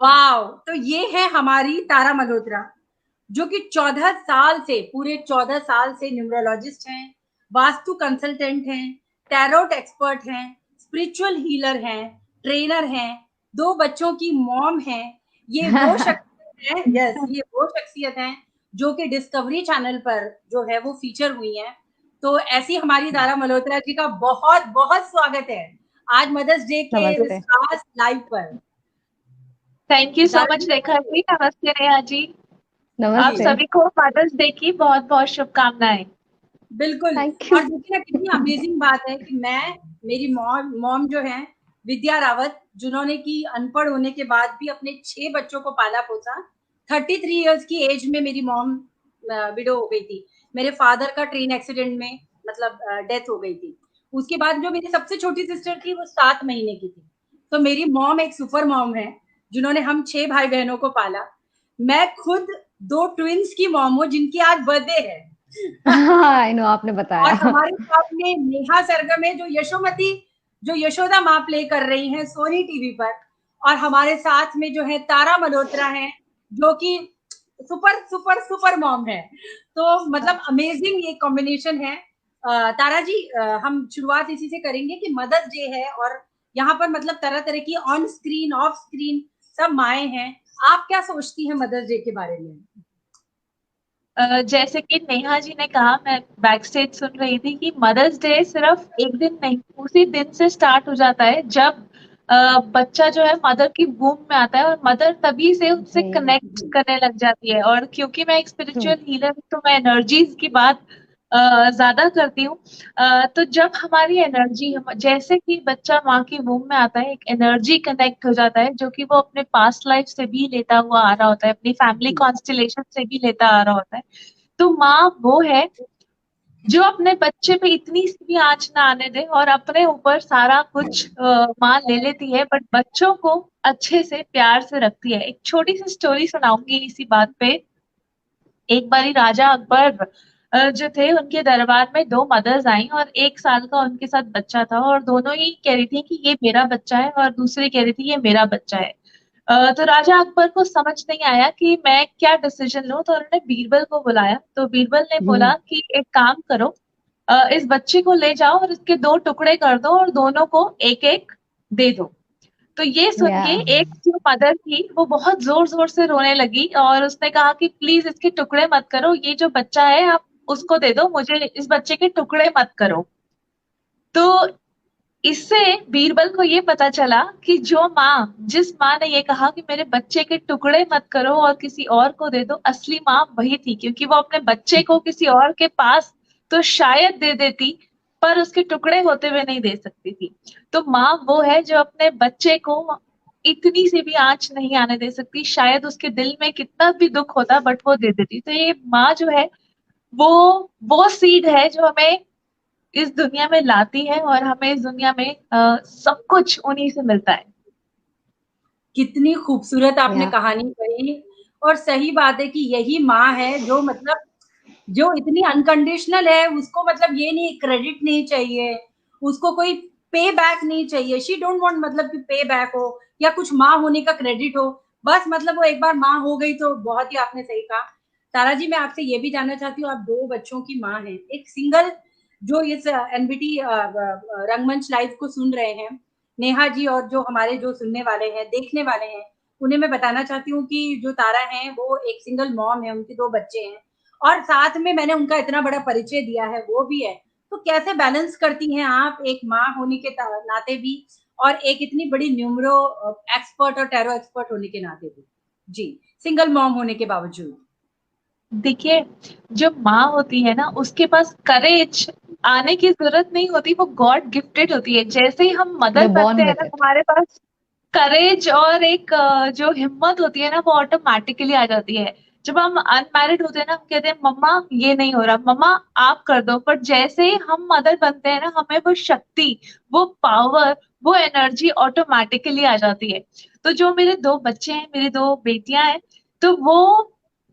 Wow! तो ये है हमारी तारा मल्होत्रा, जो कि 14 साल से, पूरे 14 साल से न्यूमरोलॉजिस्ट हैं, वास्तु कंसल्टेंट हैं, टैरोट एक्सपर्ट हैं, स्पिरिचुअल हीलर हैं, ट्रेनर हैं, 2 बच्चों की मॉम हैं। ये वो शख्सियत है, यस, ये वो शख्सियत हैं जो कि डिस्कवरी चैनल पर जो है वो फीचर हुई हैं। तो ऐसी हमारी तारा मल्होत्रा जी का बहुत-बहुत स्वागत है आज मदर्स डे के इस नमस्ते। खास लाइव पर। थैंक यू सो तारा मच जी रेखा नमस्ते। जी। नमस्ते नेहा जी। आप जी। नमस्ते। सभी को फादर्स डे की बहुत बहुत शुभकामनाएं। बिल्कुल। Thank you. और देखिए ना कितनी अमेजिंग बात है कि मेरी मॉम मॉम जो है विद्या रावत, जिन्होंने कि अनपढ़ होने के बाद भी अपने 6 बच्चों को पाला-पोसा। 33 इयर्स की एज में मेरी मॉम विडो हो गई थी। मेरे फादर का ट्रेन एक्सीडेंट में मतलब डेथ हो गई थी। उसके बाद जो मेरी सबसे छोटी सिस्टर थी वो 7 महीने की थी। तो मेरी मॉम एक सुपर मॉम है, जिन्होंने हम 6 भाई-बहनों को पाला। मैं खुद 2 ट्विन्स की मॉम हूँ जिनकी आज बर्थडे है। आई नो, आपने और बताया। हमारे साथ में नेहा सरगम है, जो यशोमती, जो यशोदा माँ प्ले कर रही हैं सोनी टीवी पर। और हमारे साथ में जो है तारा मल्होत्रा है, जो कि सुपर सुपर सुपर मॉम है। तो मतलब अमेजिंग ये कॉम्बिनेशन है। तारा जी, हम शुरुआत इसी से करेंगे कि मदर्स डे है और यहाँ पर मतलब तरह तरह की ऑन स्क्रीन ऑफ स्क्रीन सब माएँ हैं। आप क्या सोचती हैं मदर्स डे के बारे में? जैसे कि नेहा जी ने कहा, मैं बैक स्टेज सुन रही थी कि मदर्स डे सिर्फ एक दिन नहीं, उसी दिन से स्टार्ट हो जाता है जब बच्चा जो है मदर की वूम में आता है और मदर तभी से उससे जी। कनेक्ट करने लग जाती है। और क्योंकि मैं एक ट्रू। स्पिरिचुअल हीलर हूँ तो मैं एनर्जीज की बात ज्यादा करती हूँ। तो जब हमारी एनर्जी, हम जैसे कि बच्चा माँ की वूम में आता है, एक एनर्जी कनेक्ट हो जाता है जो कि वो अपने पास्ट लाइफ से भी लेता हुआ आ रहा होता है, अपनी फैमिली कॉन्स्टिलेशन से भी लेता आ रहा होता है। तो माँ वो है जो अपने बच्चे पे इतनी सी भी आंच ना आने दे और अपने ऊपर सारा कुछ माँ ले लेती है, बट बच्चों को अच्छे से प्यार से रखती है। एक छोटी सी स्टोरी सुनाऊंगी इसी बात पे। एक बारी राजा अकबर जो थे, उनके दरबार में दो मदर्स आई और 1 साल का उनके साथ बच्चा था, और दोनों ही कह रही थी कि ये मेरा बच्चा है और दूसरी कह रही थी ये मेरा बच्चा है। तो राजा अकबर को समझ नहीं आया कि मैं क्या डिसीजन लूं, तो उन्होंने बीरबल को बुलाया। तो बीरबल ने बोला कि एक काम करो, इस बच्चे को ले जाओ और इसके 2 टुकड़े कर दो और दोनों को एक एक दे दो। तो ये सुन या। के एक जो मदर थी वो बहुत जोर जोर से रोने लगी और उसने कहा कि प्लीज इसके टुकड़े मत करो, ये जो बच्चा है आप उसको दे दो, मुझे इस बच्चे के टुकड़े मत करो। तो इससे बीरबल को ये पता चला कि जिस माँ ने ये कहा कि मेरे बच्चे के टुकड़े मत करो और किसी और को दे दो, असली माँ वही थी, क्योंकि वो अपने बच्चे को किसी और के पास तो शायद दे देती, पर उसके टुकड़े होते हुए नहीं दे सकती थी। तो माँ वो है जो अपने बच्चे को इतनी सी भी आंच नहीं आने दे सकती, शायद उसके दिल में कितना भी दुख होता बट वो दे देती। तो ये माँ जो है वो वो सीड है जो हमें इस दुनिया में लाती है और हमें इस दुनिया में सब कुछ उन्हीं से मिलता है। कितनी खूबसूरत आपने या। कहानी कही। और सही बात है कि यही माँ है जो मतलब जो इतनी अनकंडीशनल है, उसको मतलब ये नहीं, क्रेडिट नहीं चाहिए, उसको कोई पे बैक नहीं चाहिए। शी डोंट वांट मतलब कि पे बैक हो या कुछ माँ होने का क्रेडिट हो। बस मतलब वो एक बार माँ हो गई तो बहुत ही आपने सही कहा। तारा जी, मैं आपसे ये भी जानना चाहती हूँ, आप 2 बच्चों की माँ हैं, एक सिंगल जो इस एनबीटी रंगमंच लाइव को सुन रहे हैं, नेहा जी, और जो हमारे जो सुनने वाले हैं, देखने वाले हैं, उन्हें मैं बताना चाहती हूँ कि जो तारा हैं वो एक सिंगल मॉम है, उनके 2 बच्चे हैं और साथ में मैंने उनका इतना बड़ा परिचय दिया है, वो भी है। तो कैसे बैलेंस करती हैं आप एक माँ होने के नाते भी और एक इतनी बड़ी न्यूमरो एक्सपर्ट और टैरो एक्सपर्ट होने के नाते भी? जी, सिंगल मॉम होने के बावजूद। देखिए, जो माँ होती है ना उसके पास करेज आने की जरूरत नहीं होती, वो गॉड गिफ्टेड होती है। जैसे ही हम मदर द बनते बॉर्न हैं विद ना, इट। हमारे पास करेज और एक जो हिम्मत होती है ना वो ऑटोमेटिकली आ जाती है। जब हम अनमैरिड होते हैं ना, हम कहते हैं मम्मा ये नहीं हो रहा, मम्मा आप कर दो, पर जैसे ही हम मदर बनते हैं ना, हमें वो शक्ति, वो पावर, वो एनर्जी ऑटोमेटिकली आ जाती है। तो जो मेरे 2 बच्चे हैं, मेरी 2 बेटियां हैं, तो वो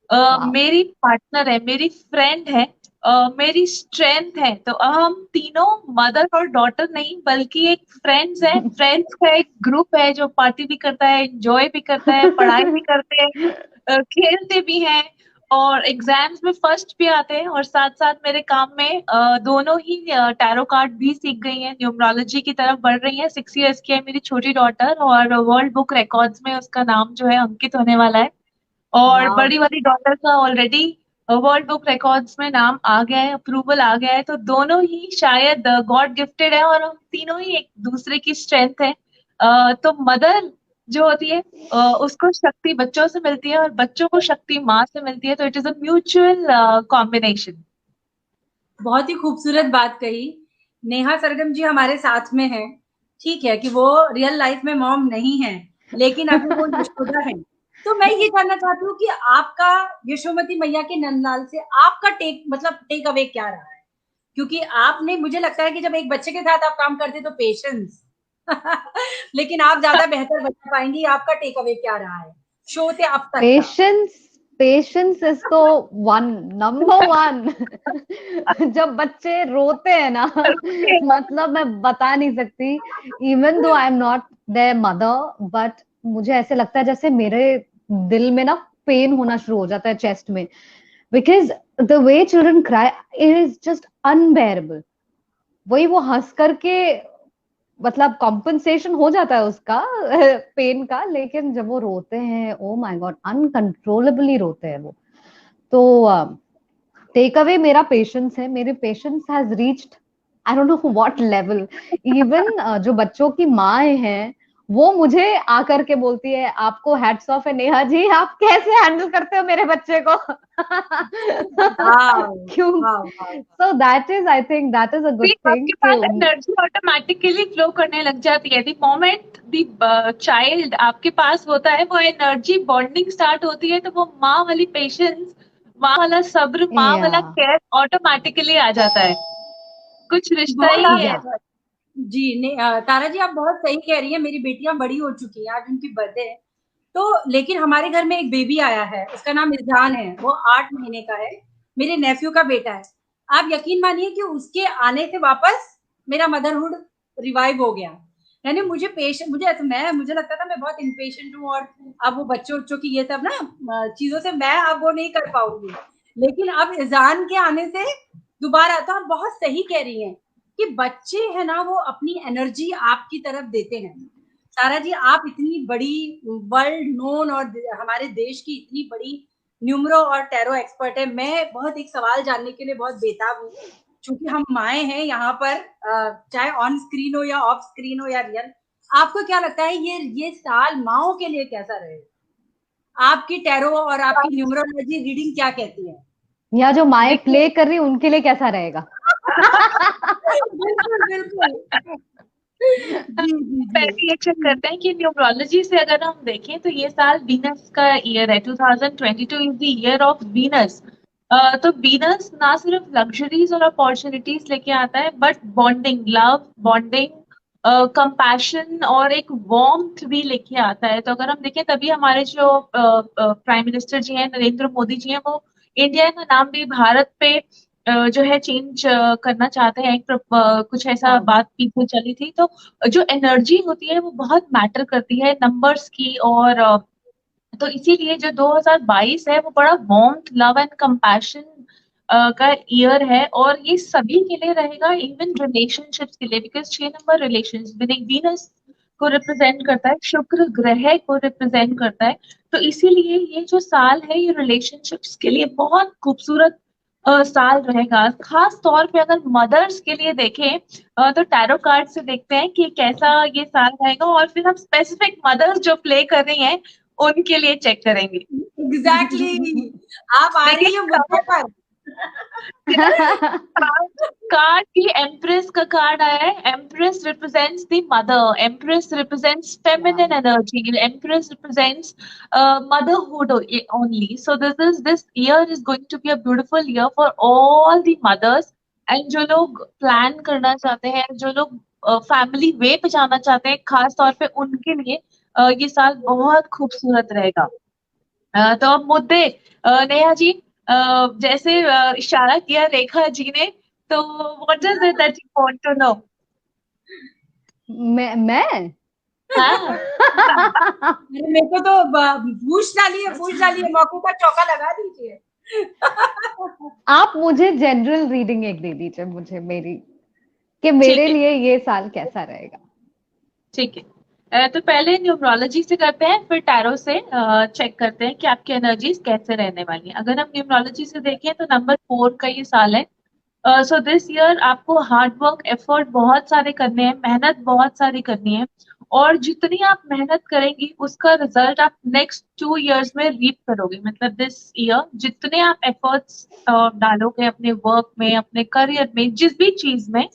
वाह। मेरी पार्टनर है, मेरी फ्रेंड है। मेरी स्ट्रेंथ है। तो हम तीनों मदर और डॉटर नहीं बल्कि एक फ्रेंड्स है, फ्रेंड्स का एक ग्रुप है जो पार्टी भी करता है, एंजॉय भी करता है, पढ़ाई भी करते हैं, खेलते भी हैं और एग्जाम्स में फर्स्ट भी आते हैं। और साथ साथ मेरे काम में दोनों ही टैरो कार्ड भी सीख गई हैं, न्यूमरोलॉजी की तरफ बढ़ रही हैं। 6 इयर्स की है मेरी छोटी डॉटर और वर्ल्ड बुक रिकॉर्ड्स में उसका नाम जो है अंकित होने वाला है। और वाह। बड़ी वाली डॉटर का ऑलरेडी वर्ल्ड बुक रिकॉर्ड्स में नाम आ गया है, अप्रूवल आ गया है। तो दोनों ही शायद गॉड गिफ्टेड है और हम तीनों ही एक दूसरे की स्ट्रेंथ है। तो मदर जो होती है उसको शक्ति बच्चों से मिलती है और बच्चों को शक्ति माँ से मिलती है। तो it is a mutual combination. बहुत ही खूबसूरत बात कही। नेहा सरगम जी हमारे साथ में है। ठीक है कि वो रियल लाइफ में मॉम नहीं है, लेकिन अभी वो यशोदा है। तो मैं ये जानना चाहती हूँ कि आपका यशोमती मैया के नंदलाल से आपका टेक अवे क्या रहा है? क्योंकि आपने, मुझे लगता है कि जब एक बच्चे के साथ आप काम करते तो पेशेंस लेकिन आप ज्यादा बेहतर बता पाएंगी। आपका टेक अवे क्या रहा है शो से अब तक का? पेशेंस, पेशेंस इज तो नंबर वन। जब बच्चे रोते हैं ना, मतलब मैं बता नहीं सकती। Even though I am not there mother, but मुझे ऐसे लगता है जैसे मेरे दिल में ना पेन होना शुरू हो जाता है चेस्ट में, because the way children cry it is just unbearable. वही वो हंस करके, मतलब कॉम्पनसेशन हो जाता है उसका पेन का, लेकिन जब वो रोते हैं, ओ माय गॉड, अनकंट्रोलेबली रोते हैं वो। तो टेक अवे मेरा पेशेंस है। मेरे patience has reached I don't know what level. Even जो बच्चों की माँ हैं, वो मुझे आकर के बोलती है, आपको हैट्स ऑफ है नेहा जी, आप कैसे हैंडल करते हो मेरे बच्चे को। वाह क्यों? वाह वाह। So that is, I think that is a good फिर थिंग आपके कि पास एनर्जी ऑटोमेटिकली फ्लो करने लग जाती है। द मोमेंट द चाइल्ड आपके पास होता है, वो एनर्जी बॉन्डिंग स्टार्ट होती है। तो वो माँ वाली पेशेंस, माँ वाला सब्र, माँ या वाला केयर ऑटोमेटिकली आ जाता है। कुछ रिश्ता बहुत ही आप है। या जी ने तारा जी आप बहुत सही कह रही हैं। मेरी बेटियां बड़ी हो चुकी हैं, आज उनकी बर्थडे है। तो लेकिन हमारे घर में एक बेबी आया है, उसका नाम इरजान है, वो 8 महीने का है, मेरे नेफ्यू का बेटा है। आप यकीन मानिए कि उसके आने से वापस मेरा मदरहुड रिवाइव हो गया। यानी मुझे लगता था मैं बहुत इम्पेशेंट हूँ और अब वो बच्चों की ये सब ना चीजों से मैं अब वो नहीं कर पाऊंगी। लेकिन अब इरजान के आने से दोबारा, तो आप बहुत सही कह रही हैं कि बच्चे है ना वो अपनी एनर्जी आपकी तरफ देते हैं। सारा जी आप इतनी बड़ी वर्ल्ड नोन और हमारे देश की इतनी बड़ी न्यूमरो और टैरो एक्सपर्ट है। मैं बहुत एक सवाल जानने के लिए बहुत बेताब हूँ, क्योंकि हम माए हैं यहाँ पर, चाहे ऑन स्क्रीन हो या ऑफ स्क्रीन हो या रियल। आपको क्या लगता है ये साल माओ के लिए कैसा रहेगा? आपकी टैरो और आपकी न्यूमरोलॉजी रीडिंग क्या कहती है? या जो माए देखिए प्ले कर रही उनके लिए कैसा रहेगा? बिल्कुल बिल्कुल। जी जी जी। पहले ये चेक करते हैं कि न्यूमरोलॉजी से अगर हम देखें तो ये साल वीनस का ईयर है। 2022 is the year of Venus. तो वीनस ना सिर्फ लग्जरीज और अपॉर्चुनिटीज लेके आता है, but bonding, love, bonding, compassion और एक वार्मथ भी लेके आता है। तो अगर हम देखें तभी हमारे जो प्राइम मिनिस्टर जी हैं, नरेंद्र मोदी जी हैं, वो इंडिया का नाम भी भारत पे जो है चेंज करना चाहते हैं। कुछ ऐसा हाँ। बात पीछे चली थी। तो जो एनर्जी होती है वो बहुत मैटर करती है नंबर्स की। और तो इसीलिए जो 2022 है वो बड़ा वार्मथ, लव एंड कंपैशन का ईयर है। और ये सभी के लिए रहेगा, इवन रिलेशनशिप्स के लिए, बिकॉज 6 नंबर रिलेशन वीनस को रिप्रेजेंट करता है, शुक्र ग्रह को रिप्रेजेंट करता है। तो इसीलिए ये जो साल है ये रिलेशनशिप्स के लिए बहुत खूबसूरत साल रहेगा। खास तौर पे अगर मदर्स के लिए देखें तो टैरो कार्ड से देखते हैं कि कैसा ये साल रहेगा और फिर हम स्पेसिफिक मदर्स जो प्ले कर रही हैं उनके लिए चेक करेंगे। Exactly exactly. आप आ रही देखिए हैं मुद्दे पर। कार्ड की एम्प्रेस का कार्ड आया है। Empress represents the mother, empress represents feminine energy, empress represents motherhood only. So this year is going to be a beautiful year for all the mothers. And जो लोग प्लान करना चाहते हैं, जो लोग फैमिली वे पे जाना चाहते हैं, खास तौर पे उनके लिए ये साल बहुत खूबसूरत रहेगा। तो अब मुद्दे, नेहा जी, जैसे इशारा किया रेखा जी ने, तो what is it that you want to know? मैं हाँ अरे मेरे को तो पूछ डालिए, मौके पर चौका लगा दीजिए। आप मुझे जनरल रीडिंग एक दे दीजिए मुझे, मेरी, कि मेरे ठीक है, लिए ये साल कैसा रहेगा। ठीक है। तो पहले न्यूमरोलॉजी से करते हैं, फिर टैरो से चेक करते हैं कि आपकी एनर्जीज कैसे रहने वाली हैं। अगर हम न्यूमरोलॉजी से देखें तो नंबर 4 का ये साल है। सो दिस ईयर आपको हार्ड वर्क एफर्ट बहुत सारे करने हैं, मेहनत बहुत सारी करनी है, और जितनी आप मेहनत करेंगी उसका रिजल्ट आप नेक्स्ट 2 इयर्स में रीप करोगे। मतलब दिस ईयर जितने आप एफर्ट्स डालोगे अपने वर्क में, अपने करियर में, जिस भी चीज में,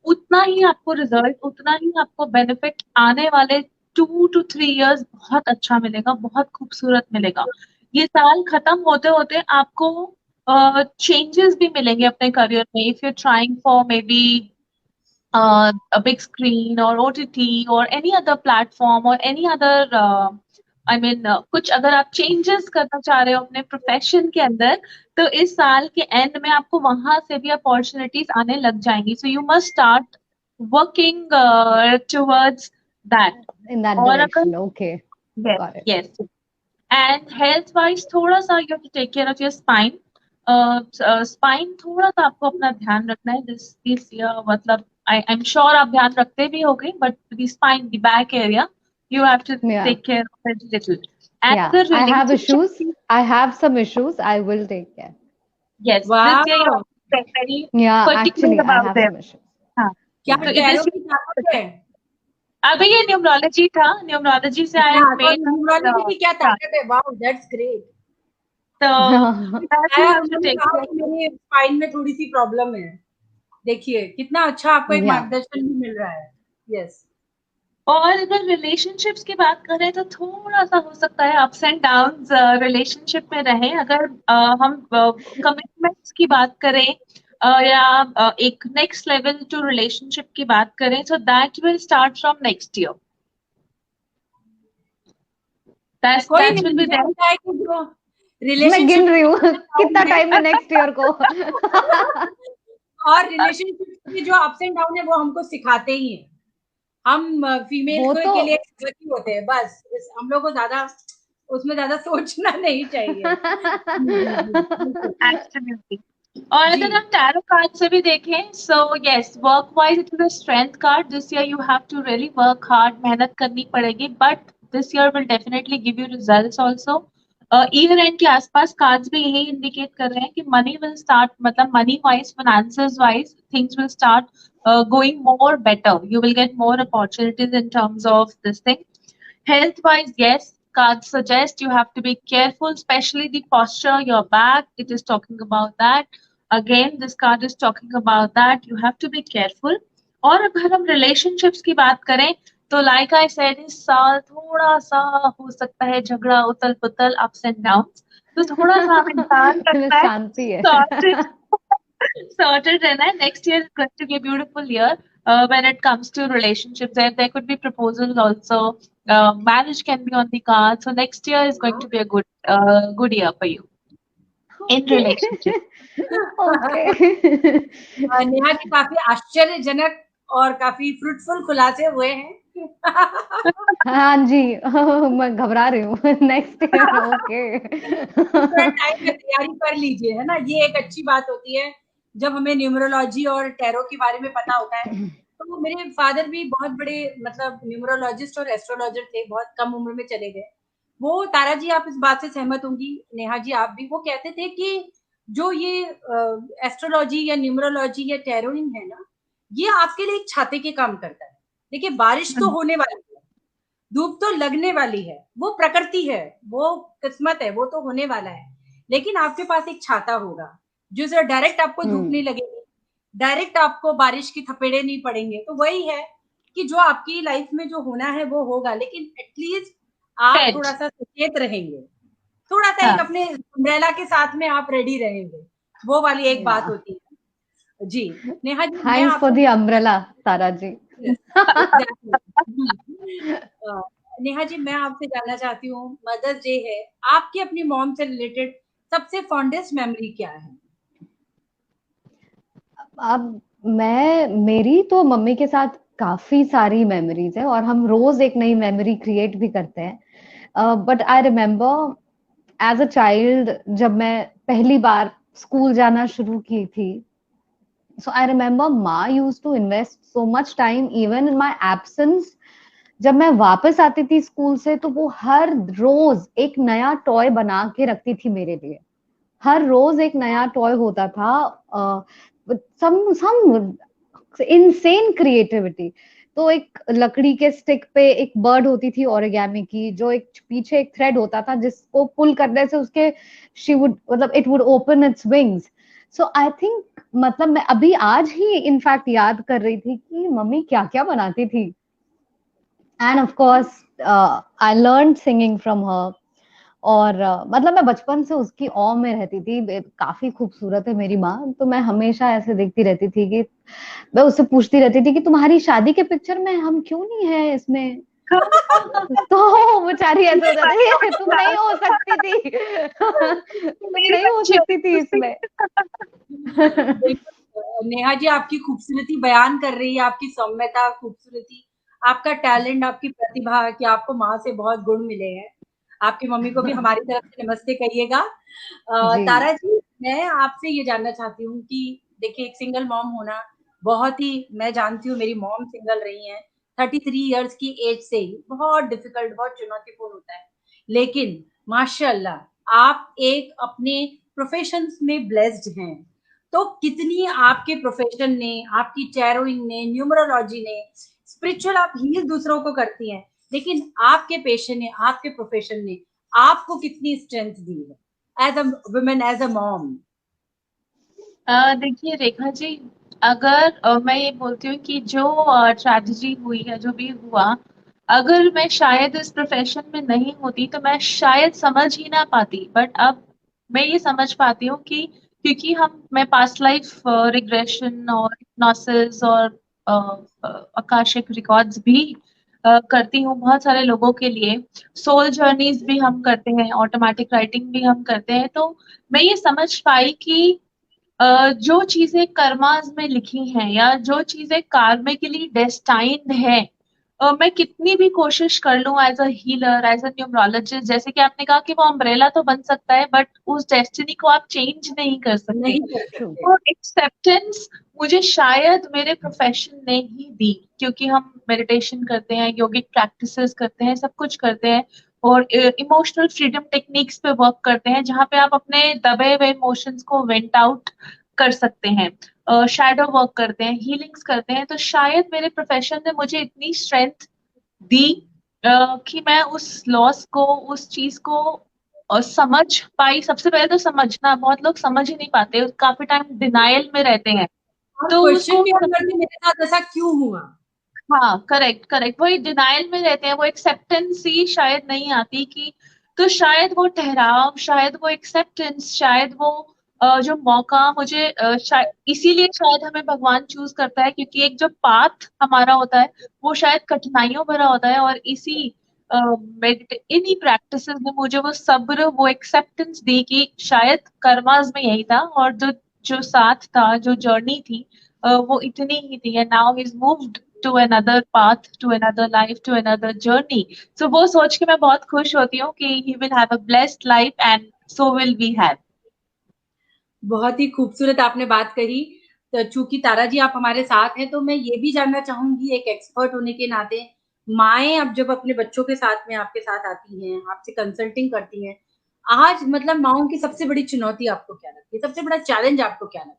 उतना ही आपको रिजल्ट, उतना ही आपको बेनिफिट आने वाले 2 to 3 इयर्स बहुत अच्छा मिलेगा, बहुत खूबसूरत मिलेगा। ये साल खत्म होते होते आपको चेंजेस भी मिलेंगे अपने करियर में। If you trying for may be a big screen or OTT or any other platform or any other कुछ अगर आप चेंजेस करना चाह रहे हो अपने प्रोफेशन के अंदर, तो इस साल के एंड में आपको वहां से भी अपॉर्चुनिटीज आने लग जाएंगी। So you must start working towards that. In that और अगर direction, okay, yes got it. Yes, and health wise थोड़ा सा you have to take care of your spine. Spine थोड़ा सा आपको अपना ध्यान रखना है दिस ईयर। मतलब आई एम श्योर आप ध्यान रखते भी होगे, but the spine, the back area, you have to Yeah, take care of it little. And yeah, अगर I have relationship, issues. I have some issues. I will take care. Yes this year you वाह, have to very Yeah, actually, particular I about have them. some issues. हाँ, क्या Yeah, तो yeah. Tarot this, की ताकत है? अभी ये numerology था, न्यूमरोलॉजी से आई अच्छा, हैव तो मेड न्यूमरोलॉजी की क्या ताकत है? Wow, that's great. तो दैट यू आया, हैव टू उन्होंने टेक कहा केयर। कि मेरी स्पाइन में थोड़ी सी प्रॉब्लम है। देखिए कितना अच्छा आपको एक Yeah. मार्गदर्शन भी मिल रहा है। यस। और अगर रिलेशनशिप्स की बात करें तो थोड़ा सा हो सकता है अप्स एंड डाउन्स रिलेशनशिप में रहे। अगर हम कमिटमेंट्स की बात करें, या एक नेक्स्ट लेवल टू रिलेशनशिप की बात करें, तो that will start from next year. कोई दैट नहीं, विल बी मुझे देयर। लगता है कि जो मैं गिन रिलेशनशिप रही हूँ कितना है टाइम है नेक्स्ट ईयर को। और रिलेशनशिप के जो अप्स एंड डाउन है वो हमको सिखाते ही हैं। हम फीमेल वो को तो के लिए ही होते हैं बस। हम लोग को ज्यादा उसमें ज्यादा सोचना नहीं चाहिए। जी जी बिल्कुल। एब्सोल्युटली। और जी अगर हम टैरो कार्ड से भी देखें, so yes, work wise it is a strength card. This year you have to really work hard, मेहनत करनी पड़ेगी, but this year will definitely give you results also. Year end के आसपास कार्ड्स भी यही इंडिकेट कर रहे हैं कि मनी विल स्टार्ट, मतलब money wise, finances wise, things will start going more better. You will get more opportunities in terms of this thing. Health wise, yes, cards suggest you have to be careful, especially the posture, your back. It is talking about that. Again, this card is talking about that. You have to be careful. और अगर हम relationships की बात करें, तो like I said, इस साल थोड़ा सा हो सकता है झगड़ा, उथल पुथल, ups and downs। तो थोड़ा सा हमें ध्यान रखना है, शांति है। sorted sorted रहना है। Next year is going to be a beautiful year when it comes to relationships, and there could be proposals also. Marriage can be on the card. So next year is going to be a good year for you in relationship. Okay. Neha ji काफी आश्चर्यजनक और काफी fruitful खुलासे हुए हैं। हाँ जी, मैं घबरा रही हूँ। Next year, okay. थोड़ा टाइम में तैयारी कर लीजिए, है ना। ये एक अच्छी बात होती है जब हमें न्यूमरोलॉजी और टैरो के बारे में पता होता है। तो मेरे फादर भी बहुत बड़े मतलब न्यूमरोलॉजिस्ट और एस्ट्रोलॉजर थे, बहुत कम उम्र में चले गए। वो तारा जी, आप इस बात से सहमत होंगी, नेहा जी आप भी, वो कहते थे कि जो ये एस्ट्रोलॉजी या न्यूमरोलॉजी या टैरोइंग है ना, ये आपके लिए एक छाते के काम करता है। देखिए बारिश तो होने वाली है, धूप तो लगने वाली है, वो प्रकृति है, वो किस्मत है, वो तो होने वाला है। लेकिन आपके पास एक छाता होगा जो से डायरेक्ट आपको धूप नहीं लगेगी, डायरेक्ट आपको बारिश की थपेड़े नहीं पड़ेंगे। तो वही है कि जो आपकी लाइफ में जो होना है वो होगा, लेकिन एटलीस्ट आप थोड़ा सा सचेत रहेंगे, थोड़ा सा एक अपने अम्ब्रेला के साथ में आप रेडी रहेंगे, वो वाली एक बात होती है। जी नेहा जी, मैं थैंक्स फॉर आपसे दी अम्ब्रेला, तारा जी। नेहा जी, मैं आपसे जानना चाहती हूँ, मदर्स डे है, आपकी अपनी मॉम से रिलेटेड सबसे फॉन्डेस्ट मेमोरी क्या है? अब मेरी तो मम्मी के साथ काफी सारी मेमोरीज है और हम रोज एक नई मेमोरी क्रिएट भी करते हैं। But I remember as a child, जब मैं पहली बार स्कूल जाना शुरू की थी, so I remember ma used to invest so much time even in my absence. जब मैं वापस आती थी स्कूल से तो वो हर रोज एक नया टॉय बना के रखती थी मेरे लिए। हर रोज एक नया टॉय होता था। सम इनसेन क्रिएटिविटी। तो एक लकड़ी के स्टिक पे एक बर्ड होती थी ओरिगेमी की, जो एक पीछे एक थ्रेड होता था जिसको पुल करने से उसके शी वुड मतलब it would open its wings. So I think मतलब मैं अभी आज ही इनफैक्ट याद कर रही थी कि मम्मी क्या क्या बनाती थी। End of course I learn singing from her. और मतलब मैं बचपन से उसकी ऑ में रहती थी। काफी खूबसूरत है मेरी माँ, तो मैं हमेशा ऐसे देखती रहती थी कि मैं उससे पूछती रहती थी कि तुम्हारी शादी के पिक्चर में हम क्यों नहीं है इसमें। तो बेचारी ऐसे हो जाती है, तुम नहीं हो सकती थी। तुम मेरी नहीं हो बच्ची सकती थी इसमें। बिल्कुल, नेहा जी आपकी खूबसूरती बयान कर रही है, आपकी सौम्यता, खूबसूरती, आपका टैलेंट, आपकी प्रतिभा कि आपको माँ से बहुत गुण मिले हैं। आपकी मम्मी को भी हमारी तरफ से नमस्ते कहिएगा। जी तारा जी, मैं आपसे ये जानना चाहती हूँ कि देखिए एक सिंगल मॉम होना बहुत ही, मैं जानती हूँ मेरी मॉम सिंगल रही हैं, 33 इयर्स की एज से ही बहुत डिफिकल्ट, बहुत चुनौतीपूर्ण होता है। लेकिन माशाल्लाह आप एक अपने प्रोफेशन में ब्लेस्ड हैं। तो कितनी आपके प्रोफेशन ने, आपकी टैरोइंग ने, न्यूमरोलॉजी ने, स्पिरिचुअल आप हील दूसरों को करती हैं, लेकिन आपके पेशे ने, आपके प्रोफेशन ने आपको कितनी स्ट्रेंथ दी है as a women, as a mom? देखिए रेखा जी, अगर मैं ये बोलती हूँ कि जो ट्रेजेडी हुई है, जो भी हुआ, अगर मैं शायद इस प्रोफेशन में नहीं होती तो मैं शायद समझ ही ना पाती। बट अब मैं ये समझ पाती हूँ कि क्योंकि मैं पास्ट लाइफ रिग्रेशन और हिप्नोसिस और अकाशिक रिकॉर्ड्स भी करती हूँ बहुत सारे लोगों के लिए। सोल जर्नीज भी हम करते हैं, ऑटोमेटिक राइटिंग भी हम करते हैं। तो मैं ये समझ पाई कि जो चीजें कर्मास में लिखी हैं या जो चीजें कार्मिकली डेस्टाइन्ड है, मैं कितनी भी कोशिश कर लूं as a healer, as a numerologist, जैसे कि आपने कहा कि वो अम्ब्रेला तो बन सकता है बट उस डेस्टिनी को आप चेंज नहीं कर सकते। नहीं कर ट्रू। सकते। तो एक्सेप्टेंस मुझे शायद मेरे प्रोफेशन ने ही दी, क्योंकि हम मेडिटेशन करते हैं, योगिक प्रैक्टिसेस करते हैं, सब कुछ करते हैं और इमोशनल फ्रीडम टेक्निक्स पे वर्क करते हैं, जहाँ पे आप अपने दबे हुए इमोशंस को वेंट आउट कर सकते हैं। शैडो वर्क करते हैं, हीलिंग्स करते हैं। तो शायद मेरे प्रोफेशन ने मुझे इतनी स्ट्रेंथ दी कि मैं उस लॉस को, उस चीज को समझ पाई। सबसे पहले तो समझना, बहुत लोग समझ ही नहीं पाते, काफी टाइम डिनायल में रहते हैं। और तो क्वेश्चन उसको, भी हम करते मेरे साथ ऐसा क्यों हुआ? हाँ करेक्ट करेक्ट, वही डिनायल में रहते हैं, वो एक्सेप्टेंस ही शायद नहीं आती कि, तो शायद वो ठहराव, शायद वो एक्सेप्टेंस, शायद वो जो मौका मुझे शायद इसीलिए शायद हमें भगवान चूज करता है, क्योंकि एक जो पाथ हमारा होता है वो शायद कठिनाइयों भरा होता है। और इन्हीं प्रैक्टिसेस ने मुझे वो सब्र, वो एक्सेप्टेंस दी कि शायद कर्मास में यही था, और जो जो साथ था, जो जर्नी थी, वो इतनी ही थी। And now he is moved to another path, to another life, to another journey. So वो सोच के मैं बहुत खुश होती हूँ कि he will have a blessed life and so will we have. बहुत ही खूबसूरत आपने बात कही। तो चूंकि तारा जी आप हमारे साथ हैं, तो मैं ये भी जानना चाहूंगी एक एक्सपर्ट होने के नाते, माएँ अब जब अपने बच्चों के साथ में आपके साथ आती हैं, आपसे कंसल्टिंग करती हैं, आज मतलब माँओं की सबसे बड़ी चुनौती आपको क्या लगती है? सबसे बड़ा चैलेंज आपको क्या लगता है?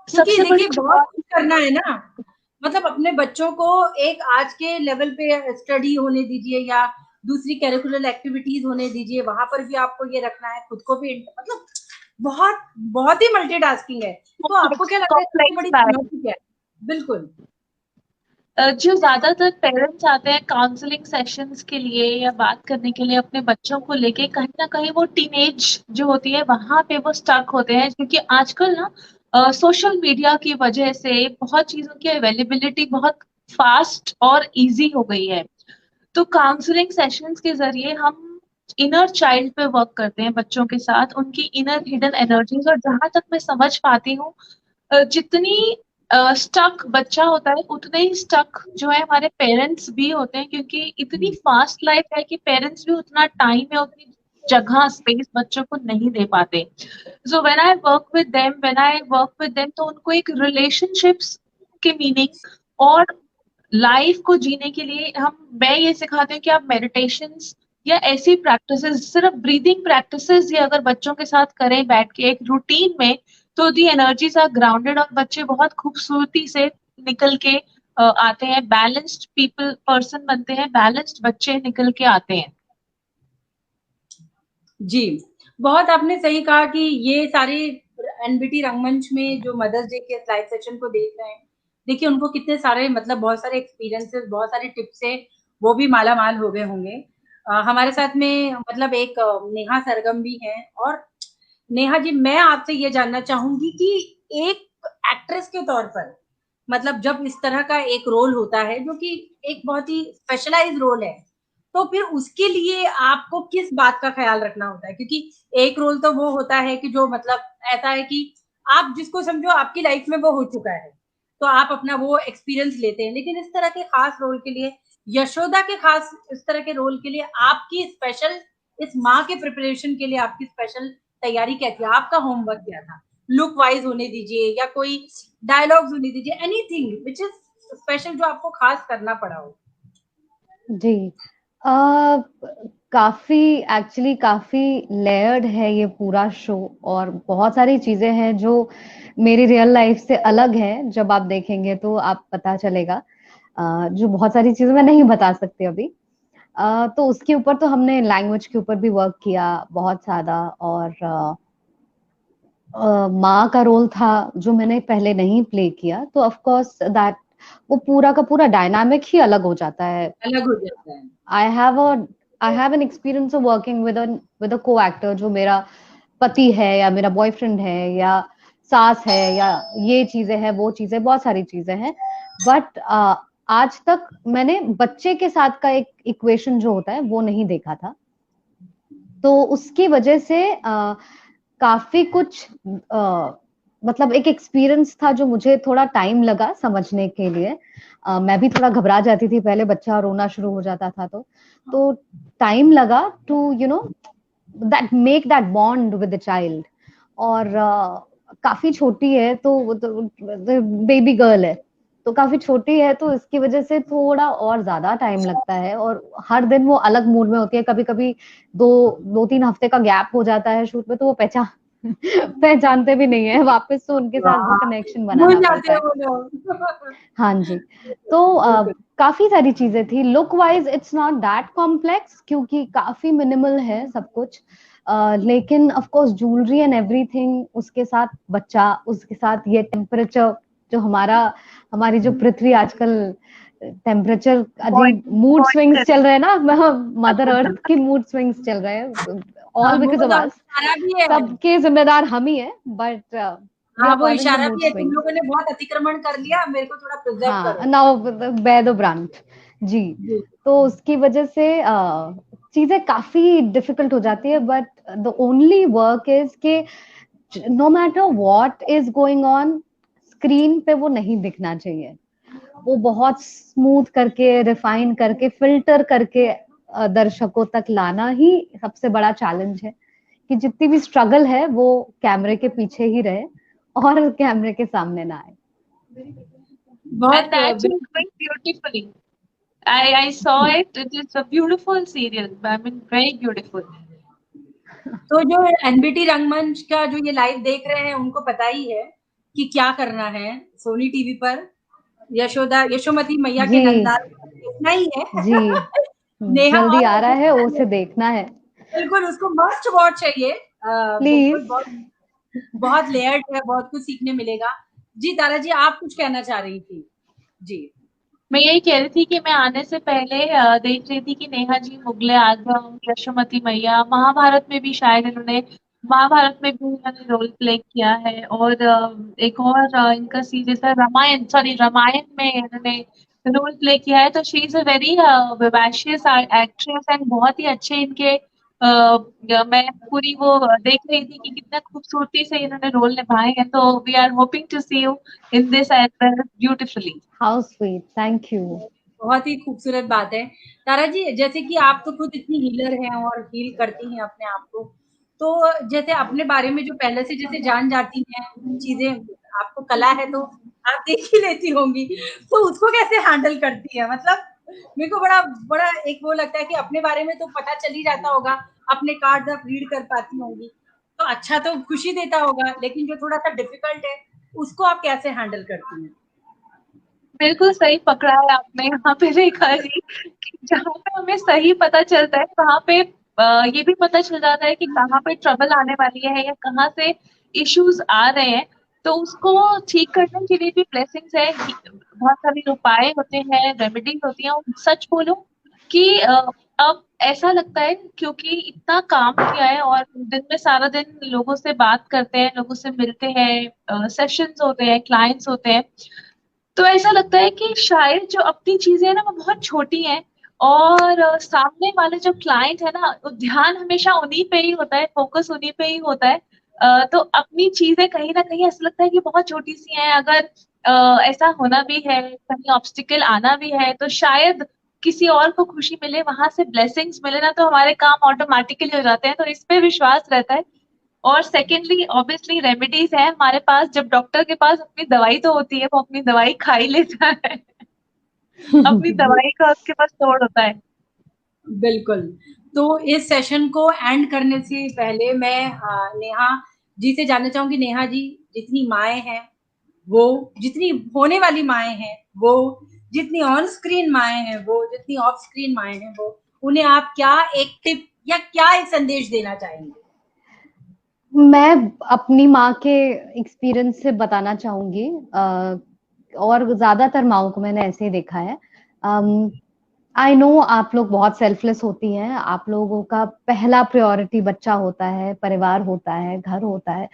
क्योंकि सबसे बड़ी देखिए बहुत कुछ करना है ना, मतलब अपने बच्चों को एक आज के लेवल पे स्टडी होने दीजिए या दूसरी करिकुलर एक्टिविटीज होने दीजिए, वहां पर भी आपको ये रखना है, खुद को भी मतलब बहुत बहुत ही मल्टीटास्किंग है। तो आपको क्या लगता है सबसे कॉम्प्लेक्स बड़ी है। चुनौती क्या है? बिल्कुल। जो ज्यादातर पेरेंट्स आते हैं काउंसलिंग सेशंस के लिए या बात करने के लिए अपने बच्चों को लेके, कहीं ना कहीं वो टीनेज जो होती है वहां पे वो स्टक होते हैं, क्योंकि आजकल ना सोशल मीडिया की वजह से बहुत चीजों की अवेलेबिलिटी बहुत फास्ट और इजी हो गई है। तो काउंसलिंग सेशंस के जरिए हम इनर चाइल्ड पे वर्क करते हैं बच्चों के साथ, उनकी इनर हिडन एनर्जीज। और जहां तक मैं समझ पाती हूँ, जितनी स्टक बच्चा होता है उतने ही स्टक जो है हमारे पेरेंट्स भी होते हैं, क्योंकि इतनी फास्ट लाइफ है कि पेरेंट्स भी उतना टाइम या उतनी जगह स्पेस बच्चों को नहीं दे पाते। So when I work with them, तो उनको एक रिलेशनशिप्स के मीनिंग और लाइफ को जीने के लिए मैं ये सिखाती हूँ कि आप मेडिटेशंस या ऐसी प्रैक्टिसेस, सिर्फ ब्रीदिंग प्रैक्टिसेस ये अगर बच्चों के साथ करें बैठ के एक रूटीन में, तो दी एनर्जीज आर ग्राउंडेड और बच्चे बहुत खूबसूरती से निकल के आते हैं, बैलेंस्ड पर्सन बनते हैं, बैलेंस्ड बच्चे निकल के आते हैं। जी, बहुत आपने सही कहा कि ये सारे एनबीटी रंगमंच में जो मदर्स डे के लाइव सेशन को देख रहे हैं, देखिए उनको कितने सारे मतलब बहुत सारे एक्सपीरियंसेस, बहुत सारे टिप्स से वो भी माला माल हो गए होंगे। हमारे साथ में मतलब एक नेहा सरगम भी है। और नेहा जी, मैं आपसे ये जानना चाहूंगी कि एक एक्ट्रेस के तौर पर मतलब जब इस तरह का एक रोल होता है जो कि एक बहुत ही स्पेशलाइज रोल है, तो फिर उसके लिए आपको किस बात का ख्याल रखना होता है? क्योंकि एक रोल तो वो होता है कि जो मतलब ऐसा है कि आप जिसको समझो आपकी लाइफ में वो हो चुका है, तो आप अपना वो एक्सपीरियंस लेते हैं। लेकिन इस तरह के खास रोल के लिए, यशोदा के खास इस तरह के रोल के लिए आपकी स्पेशल, इस माँ के प्रिपरेशन के लिए आपकी स्पेशल तैयारी क्या थी? आपका होमवर्क क्या था? लुक वाइज होने दीजिए या कोई डायलॉग्स होने दीजिए, एनीथिंग व्हिच इज स्पेशल जो आपको खास करना पड़ा हो। जी, काफी एक्चुअली काफी लेयर्ड है ये पूरा शो, और बहुत सारी चीजें हैं जो मेरी रियल लाइफ से अलग है। जब आप देखेंगे तो आप पता चलेगा। जो बहुत सारी चीजें मैं नहीं बता सकती अभी। तो उसके ऊपर तो हमने लैंग्वेज के ऊपर भी वर्क किया बहुत ज्यादा। और माँ का रोल था जो मैंने पहले नहीं प्ले किया, तो ऑफ कोर्स दैट वो पूरा का पूरा डायनामिक ही अलग हो जाता है। अलग हो जाता है। I have an experience of working with a को एक्टर जो मेरा पति है या मेरा बॉयफ्रेंड है या सास है या ये चीजें हैं, वो चीजें, बहुत सारी चीजें हैं। बट आज तक मैंने बच्चे के साथ का एक इक्वेशन जो होता है वो नहीं देखा था। तो उसकी वजह से काफी कुछ मतलब एक एक्सपीरियंस था जो मुझे थोड़ा टाइम लगा समझने के लिए। मैं भी थोड़ा घबरा जाती थी पहले, बच्चा रोना शुरू हो जाता था तो टाइम लगा to that make that bond with the child. और काफी छोटी है तो बेबी गर्ल है, तो काफी छोटी है, तो इसकी वजह से थोड़ा और ज्यादा टाइम लगता है। और हर दिन वो अलग मूड में होती है। कभी कभी दो तीन हफ्ते का गैप हो जाता है शूट में, तो वो पहचानते भी नहीं है वापस, तो उनके साथ वो कनेक्शन बनाना पड़ता है। हाँ जी। तो काफी सारी चीजें थी। Look wise it's not that complex क्योंकि काफी मिनिमल है सब कुछ। लेकिन of course jewellery and everything, उसके साथ बच्चा, उसके साथ ये टेम्परेचर जो हमारी जो पृथ्वी आजकल टेम्परेचर अजीब मूड स्विंग्स चल रहे हैं ना, मदर अर्थ की मूड स्विंग्स चल रहे हैं, ऑल बिकॉज ऑफ अस। सबके जिम्मेदार हम ही है, बट हाँ, वो इशारा भी है, तुम लोगों ने बहुत अतिक्रमण कर लिया, मेरे को थोड़ा प्रिजर्व करो। नाउ बेयर द ब्रांड जी। तो उसकी वजह से चीजें काफी डिफिकल्ट हो जाती है। But the only work is के no matter what is going on screen पे, वो नहीं दिखना चाहिए। वो बहुत स्मूथ करके, रिफाइन करके, फिल्टर करके दर्शकों तक लाना ही सबसे बड़ा चैलेंज है कि जितनी भी स्ट्रगल है वो कैमरे के पीछे ही रहे और कैमरे के सामने ना आए। And that is going beautifully. I saw it. It is a beautiful serial. I mean, very beautiful. तो जो एनबीटी रंगमंच का जो ये लाइव देख रहे हैं उनको पता ही है कि क्या करना है। सोनी टीवी पर यशोमती मैया के नंदाल देखना ही है जी। जल्दी आ रहा है, उसे देखना है। बिल्कुल, उसको मस्ट वॉच चाहिए प्लीज। बहुत लेयर्ड है, बहुत कुछ सीखने मिलेगा। जी तारा जी, आप कुछ कहना चाह रही थी? जी, मैं यही कह रही थी कि मैं आने से पहले देख रही थी कि नेहा जी मुगले आजम, यशोमती मैया, महाभारत में भी शायद इन्होंने रोल प्ले किया है। और एक और इनका सीरीज है रामायण में इन्होंने रोल प्ले किया है। तो she is a very vivacious actress and बहुत ही अच्छे इनके मैं पूरी वो देख रही थी कि कितना खूबसूरती से इन्होंने रोल निभाए हैं, तो we are hoping to see you in this as well beautifully. How sweet, thank you. बहुत ही खूबसूरत बात है तारा जी। जैसे कि आप तो खुद इतनी हीलर हैं और हील करती हैं अपने आप को, तो जैसे अपने बारे में जो पहले से जैसे जान जाती हैं चीजें, आपको कला है तो आप देख ही लेती होंगी, तो उसको कैसे हैंडल करती है? मतलब मेरे को बड़ा बड़ा एक वो लगता है कि अपने बारे में तो पता चल ही जाता होगा, अपने कार्ड आप रीड कर पाती होंगी, तो अच्छा तो खुशी देता होगा, लेकिन जो थोड़ा सा डिफिकल्ट है उसको आप कैसे हैंडल करती हैं? बिल्कुल सही पकड़ा है आपने यहाँ पे रेखा जी, कि जहाँ पे हमें सही पता चलता है वहाँ पे ये भी पता चल जाता है कि कहाँ पे ट्रबल आने वाली है या कहाँ से इश्यूज आ रहे हैं, तो उसको ठीक करने के लिए भी ब्लेसिंग्स है। बहुत सारे उपाय होते हैं, रेमेडीज होती हैं। और सच बोलूं कि अब ऐसा लगता है, क्योंकि इतना काम किया है और दिन में सारा दिन लोगों से बात करते हैं, लोगों से मिलते हैं, सेशंस होते हैं, क्लाइंट्स होते हैं, तो ऐसा लगता है कि शायद जो अपनी चीजें है ना वो बहुत छोटी हैं, और सामने वाले जो क्लाइंट है ना, वो ध्यान हमेशा उन्हीं पे ही होता है, फोकस उन्हीं पे ही होता है। तो अपनी चीजें कहीं ना कहीं ऐसा लगता है कि बहुत छोटी सी हैं। अगर ऐसा होना भी है, कहीं ऑब्स्टिकल आना भी है, तो शायद किसी और को खुशी मिले, वहां से ब्लेसिंग्स मिले ना, तो हमारे काम ऑटोमेटिकली हो जाते हैं। तो इस पे विश्वास रहता है। और सेकेंडली ऑब्वियसली रेमेडीज है हमारे पास। जब डॉक्टर के पास अपनी दवाई तो होती है, वो अपनी दवाई खा ही लेता है। अपनी दवाई का उसके पास तोड़ होता है। बिल्कुल। तो इस सेशन को एंड करने से पहले मैं नेहा जी से जानना चाहूंगी, नेहा जी, जितनी माएँ हैं वो, जितनी होने वाली माएँ हैं वो, जितनी ऑन स्क्रीन माएँ हैं वो, जितनी ऑफ स्क्रीन माएँ हैं वो, उन्हें आप क्या एक टिप या क्या एक संदेश देना चाहेंगे? मैं अपनी माँ के एक्सपीरियंस से बताना चाहूंगी, और ज्यादातर माँओं को मैंने ऐसे ही देखा है। आई नो आप लोग बहुत सेल्फलेस होती हैं, आप लोगों का पहला प्रायोरिटी बच्चा होता है, परिवार होता है, घर होता है,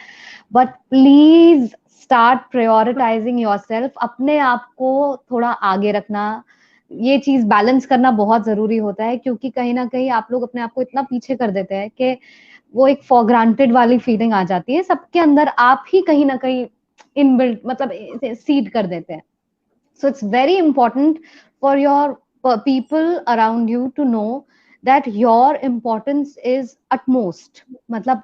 but please start prioritising yourself. अपने आप को थोड़ा आगे रखना, ये चीज बैलेंस करना बहुत जरूरी होता है, क्योंकि कहीं ना कहीं आप लोग अपने आप को इतना पीछे कर देते हैं कि वो एक फॉर ग्रांटेड वाली फीलिंग आ जाती है सबके अंदर, आप ही कहीं ना कहीं इनबिल्ट मतलब सीड कर देते हैं। So it's very important for your people around you to know that your importance is utmost. मतलब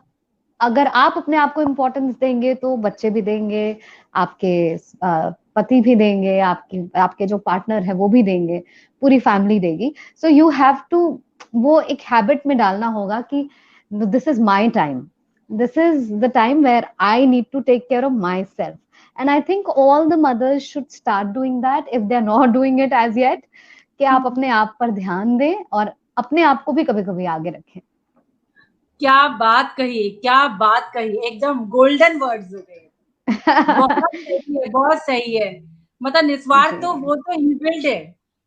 अगर आप अपने आप को इम्पोर्टेंस देंगे तो बच्चे भी देंगे, आपके पति भी देंगे, आपके जो पार्टनर है वो भी देंगे, पूरी फैमिली देगी। सो यू हैव टू वो एक हैबिट में डालना होगा कि this is my time, this is the time where I need to take care of my self. And I think all the mothers should start doing that if they are not doing it as yet, कि आप अपने आप पर ध्यान दें और अपने आप को भी कभी कभी आगे रखें। क्या बात कही, क्या बात कही, एकदम गोल्डन वर्ड्स हो गए। बहुत सही है, बहुत सही है। मतलब निस्वार्थ तो वो तो इनबिल्ट है,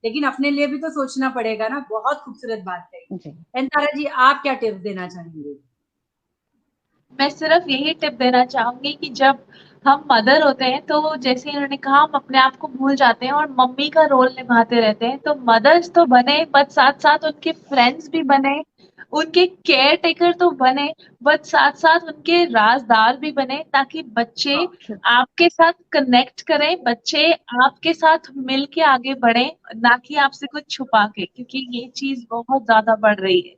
लेकिन अपने लिए भी तो सोचना पड़ेगा ना। बहुत खूबसूरत बात कही। एंड तारा जी, आप क्या टिप्स देना चाहेंगे? मैं सिर्फ यही टिप देना चाहूंगी कि जब हम मदर होते हैं, तो जैसे इन्होंने कहा, हम अपने आप को भूल जाते हैं और मम्मी का रोल निभाते रहते हैं। तो मदर्स तो बने, बट साथ साथ उनके फ्रेंड्स भी बने, उनके केयर टेकर तो बने, बट साथ साथ उनके राजदार भी बने, ताकि बच्चे आपके साथ कनेक्ट करें, बच्चे आपके साथ मिल के आगे बढ़े, ना कि आपसे कुछ छुपा के, क्योंकि ये चीज बहुत ज्यादा बढ़ रही है।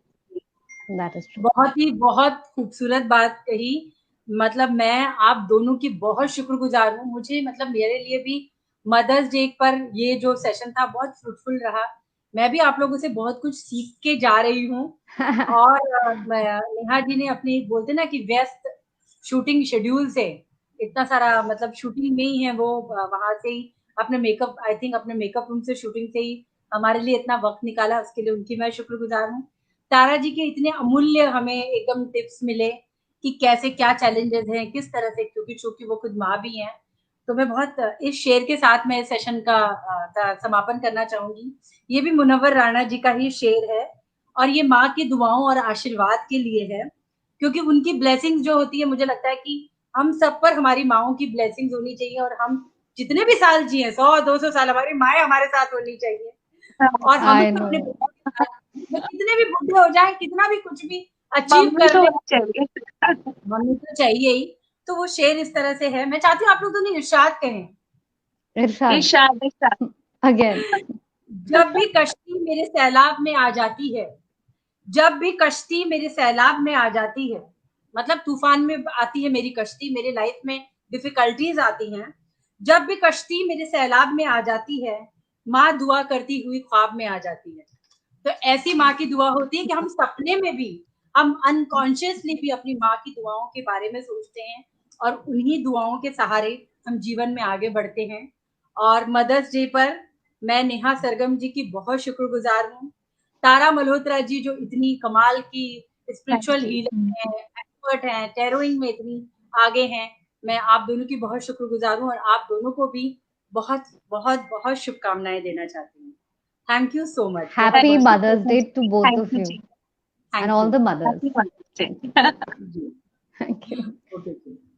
बहुत ही बहुत खूबसूरत बात कही। मतलब मैं आप दोनों की बहुत शुक्रगुजार हूँ। मुझे मतलब मेरे लिए भी मदर्स डे पर ये जो सेशन था बहुत फ्रूटफुल रहा। मैं भी आप लोगों से बहुत कुछ सीख के जा रही हूँ। और नेहा जी ने अपनी बोलते ना कि व्यस्त शूटिंग शेड्यूल से इतना सारा मतलब शूटिंग में ही है वो, वहां से ही अपने मेकअप, आई थिंक अपने मेकअप रूम से शूटिंग से ही हमारे लिए इतना वक्त निकाला, उसके लिए उनकी मैं शुक्रगुजार हूँ। तारा जी के इतने अमूल्य हमें एकदम टिप्स मिले कि कैसे क्या चैलेंजेस हैं, किस तरह से, क्योंकि चूंकि वो खुद माँ भी हैं। तो मैं बहुत इस शेर के साथ मैं इस सेशन का समापन करना चाहूंगी। ये भी मुनव्वर राणा जी का ही शेर है, और ये माँ की दुआओं और आशीर्वाद के लिए है, क्योंकि उनकी ब्लेसिंग्स जो होती है, मुझे लगता है कि हम सब पर हमारी माओ की ब्लेसिंग्स होनी चाहिए, और हम जितने भी साल जिए, 100-200 साल, हमारी माए हमारे साथ होनी चाहिए। और हम I भी अपने know. बच्चों के साथ, वो कितने भी बुढ़े हो जाए, कितना भी कुछ भी, अचीव मम्मी तो करने, होनी चाहिए। मम्मी तो चाहिए ही। तो वो शेर इस तरह से है, मैं चाहती हूँ आप लोग दोनों इरशाद कहें। इरशाद इरशाद, इरशाद। अगेन। जब भी कश्ती मेरे सैलाब में आ जाती है, जब भी कश्ती मेरे सैलाब में आ जाती है, मतलब तूफान में आती है मेरी कश्ती, मेरी लाइफ में डिफिकल्टीज आती हैं, जब भी कश्ती मेरे सैलाब में आ जाती है, माँ दुआ करती हुई ख्वाब में आ जाती है। तो ऐसी माँ की दुआ होती है कि हम सपने में भी, हम अनकॉन्शियसली भी अपनी माँ की दुआओं के बारे में सोचते हैं और उन्हीं दुआओं के सहारे हम जीवन में आगे बढ़ते हैं। और मदर्स डे पर मैं नेहा सरगम जी की बहुत शुक्रगुजार हूँ। तारा मल्होत्रा जी जो इतनी कमाल की स्पिरिचुअल हीलर हैं, एक्सपर्ट हैं, टैरोइंग में इतनी आगे हैं, मैं आप दोनों की बहुत शुक्रगुजार हूँ और आप दोनों को भी बहुत बहुत बहुत शुभकामनाएं देना चाहती हूँ। Thank you so much. बहुत हैप्पी बहुत mothers day to both thank of you you ji. And thank all you. The mothers. Happy mothers day. जी थैंक यू। ओके।